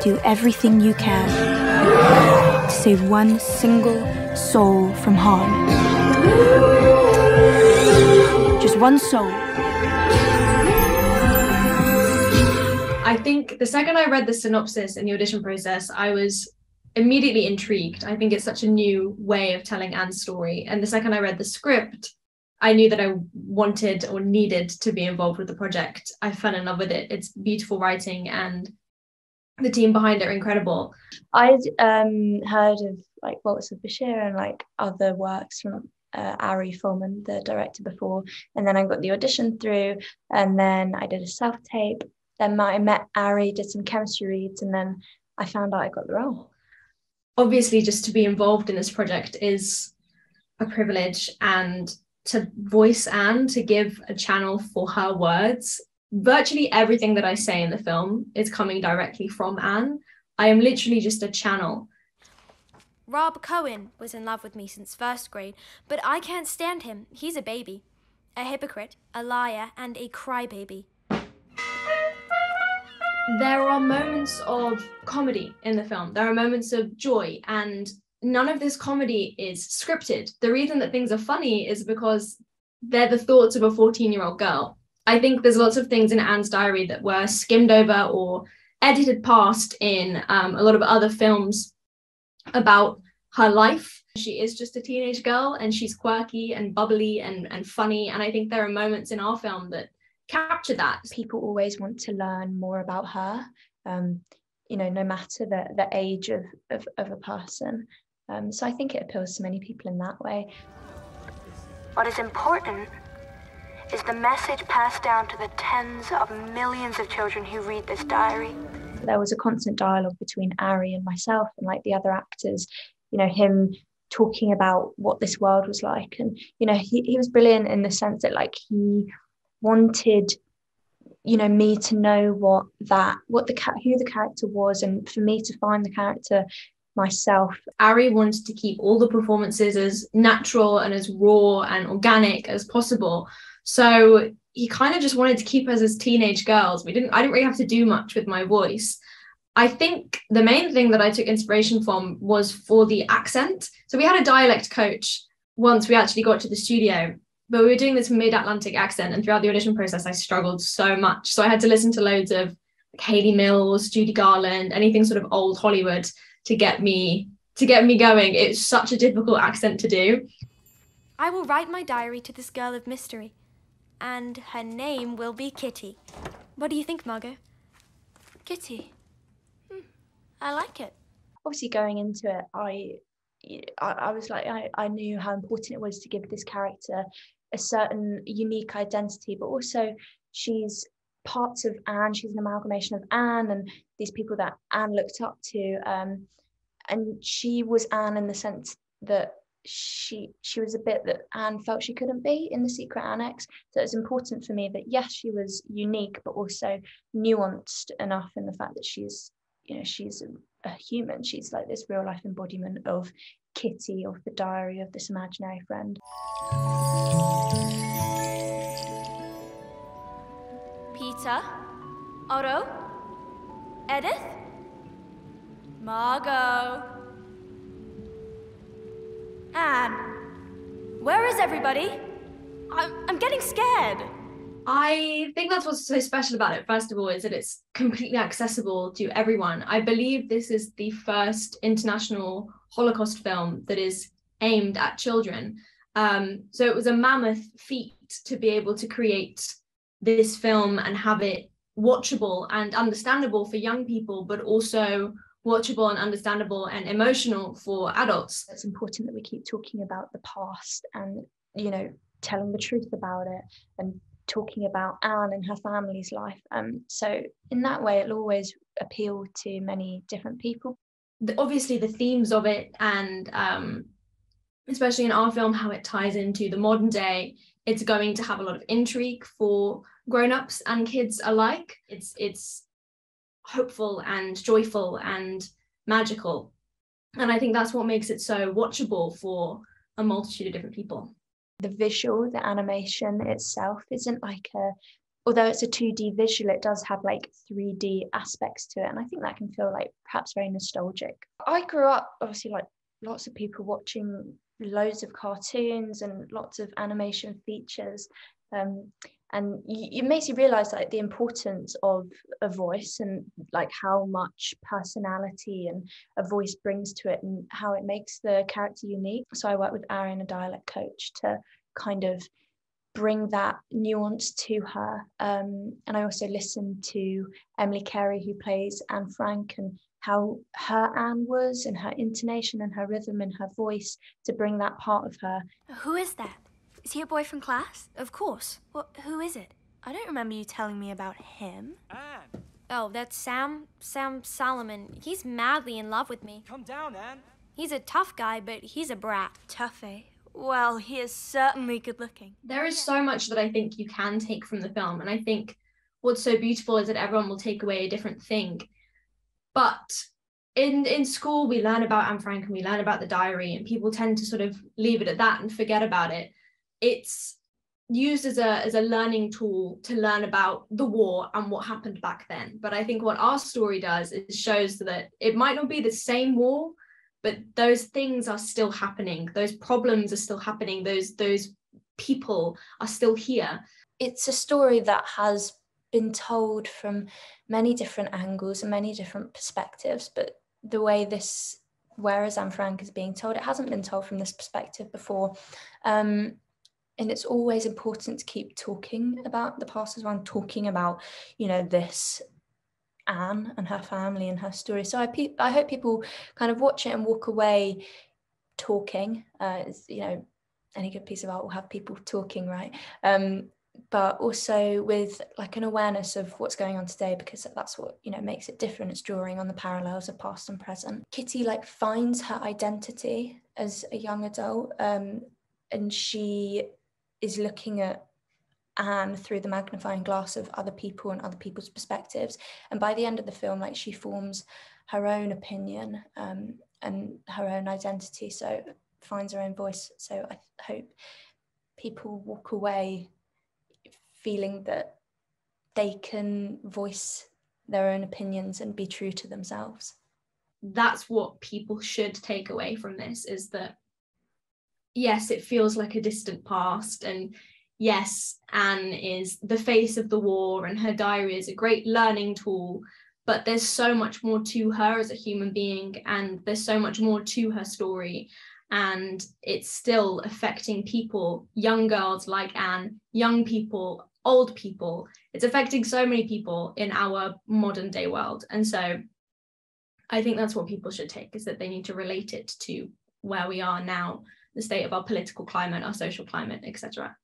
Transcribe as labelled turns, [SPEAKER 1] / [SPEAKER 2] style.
[SPEAKER 1] do everything you can to save one single soul from harm. Just one soul.
[SPEAKER 2] I think the second I read the synopsis in the audition process, I was immediately intrigued. I think it's such a new way of telling Anne's story. And the second I read the script, I knew that I wanted or needed to be involved with the project. I fell in love with it. It's beautiful writing and the team behind it are incredible.
[SPEAKER 3] I'd heard of like Waltz of Bashir and like other works from Ari Folman, the director, before, and then I got the audition through, and then I did a self-tape. Then I met Ari, did some chemistry reads, and then I found out I got the role.
[SPEAKER 2] Obviously, just to be involved in this project is a privilege, and to voice Anne, to give a channel for her words. Virtually everything that I say in the film is coming directly from Anne. I am literally just a channel.
[SPEAKER 4] Rob Cohen was in love with me since first grade, but I can't stand him. He's a baby, a hypocrite, a liar, and a crybaby.
[SPEAKER 2] There are moments of comedy in the film. There are moments of joy, and none of this comedy is scripted. The reason that things are funny is because they're the thoughts of a 14-year-old girl. I think there's lots of things in Anne's diary that were skimmed over or edited past in a lot of other films about her life. She is just a teenage girl, and she's quirky and bubbly and funny. And I think there are moments in our film that capture that.
[SPEAKER 3] People always want to learn more about her, no matter the age of a person. So I think it appeals to many people in that way.
[SPEAKER 5] What is important is the message passed down to the tens of millions of children who read this diary.
[SPEAKER 3] There was a constant dialogue between Ari and myself and like the other actors, him talking about what this world was like. And, he was brilliant in the sense that like he wanted, me to know who the character was, and for me to find the character myself.
[SPEAKER 2] Ari wanted to keep all the performances as natural and as raw and organic as possible. So he kind of just wanted to keep us as teenage girls. I didn't really have to do much with my voice. I think the main thing that I took inspiration from was for the accent. So we had a dialect coach once we actually got to the studio, but we were doing this mid-Atlantic accent, and throughout the audition process, I struggled so much. So I had to listen to loads of like Hayley Mills, Judy Garland, anything sort of old Hollywood to get me going. It's such a difficult accent to do.
[SPEAKER 4] I will write my diary to this girl of mystery, and her name will be Kitty. What do you think, Margot? Kitty. I like it.
[SPEAKER 3] Obviously, going into it, I was like, I knew how important it was to give this character a certain unique identity, but also she's parts of Anne. She's an amalgamation of Anne and these people that Anne looked up to. And she was Anne in the sense that she was a bit that Anne felt she couldn't be in The Secret Annex. So it's important for me that yes, she was unique, but also nuanced enough in the fact that she's a human. She's like this real life embodiment of Kitty, of the diary of this imaginary friend.
[SPEAKER 4] Peter, Otto, Edith, Margot, Anne. Where is everybody? I'm getting scared.
[SPEAKER 2] I think that's what's so special about it, first of all, is that it's completely accessible to everyone. I believe this is the first international Holocaust film that is aimed at children. So it was a mammoth feat to be able to create this film and have it watchable and understandable for young people, but also watchable and understandable and emotional for adults.
[SPEAKER 3] It's important that we keep talking about the past and, telling the truth about it and talking about Anne and her family's life. So in that way, it'll always appeal to many different people.
[SPEAKER 2] Obviously, the themes of it, and especially in our film, how it ties into the modern day, it's going to have a lot of intrigue for grown-ups and kids alike. It's hopeful and joyful and magical. And I think that's what makes it so watchable for a multitude of different people.
[SPEAKER 3] The visual, the animation itself isn't like although it's a 2D visual, it does have like 3D aspects to it. And I think that can feel like perhaps very nostalgic. I grew up, obviously, like lots of people, watching loads of cartoons and lots of animation features. And it makes you realize like the importance of a voice, and like how much personality and a voice brings to it, and how it makes the character unique. So I work with Aaron, a dialect coach, to kind of bring that nuance to her. And I also listen to Emily Carey, who plays Anne Frank, and how her Anne was, and her intonation and her rhythm and her voice, to bring that part of her.
[SPEAKER 4] Who is that? Is he a boy from class? Of course. Who is it? I don't remember you telling me about him.
[SPEAKER 6] Anne!
[SPEAKER 4] Oh, that's Sam Solomon. He's madly in love with me.
[SPEAKER 6] Come down, Anne.
[SPEAKER 4] He's a tough guy, but he's a brat. Tough, eh? Well, he is certainly good looking.
[SPEAKER 2] There is so much that I think you can take from the film, and I think what's so beautiful is that everyone will take away a different thing. But in school, we learn about Anne Frank and we learn about the diary, and people tend to sort of leave it at that and forget about it. It's used as a learning tool to learn about the war and what happened back then. But I think what our story does is shows that it might not be the same war, but those things are still happening. Those problems are still happening. Those people are still here.
[SPEAKER 3] It's a story that has been told from many different angles and many different perspectives, but the way this Whereas Anne Frank is being told, it hasn't been told from this perspective before. And it's always important to keep talking about the past as well, and talking about, you know, this Anne and her family and her story. So I hope people kind of watch it and walk away talking. You know, any good piece of art will have people talking, right? But also with like an awareness of what's going on today, because that's what, you know, makes it different. It's drawing on the parallels of past and present. Kitty like finds her identity as a young adult, and she is looking at Anne through the magnifying glass of other people and other people's perspectives. And by the end of the film, like, she forms her own opinion and her own identity, so finds her own voice. So I hope people walk away feeling that they can voice their own opinions and be true to themselves.
[SPEAKER 2] That's what people should take away from this, is that yes, it feels like a distant past, and yes, Anne is the face of the war and her diary is a great learning tool, but there's so much more to her as a human being, and there's so much more to her story, and it's still affecting people, young girls like Anne, young people, old people. It's affecting so many people in our modern day world. And so I think that's what people should take, is that they need to relate it to where we are now, the state of our political climate, our social climate, etc.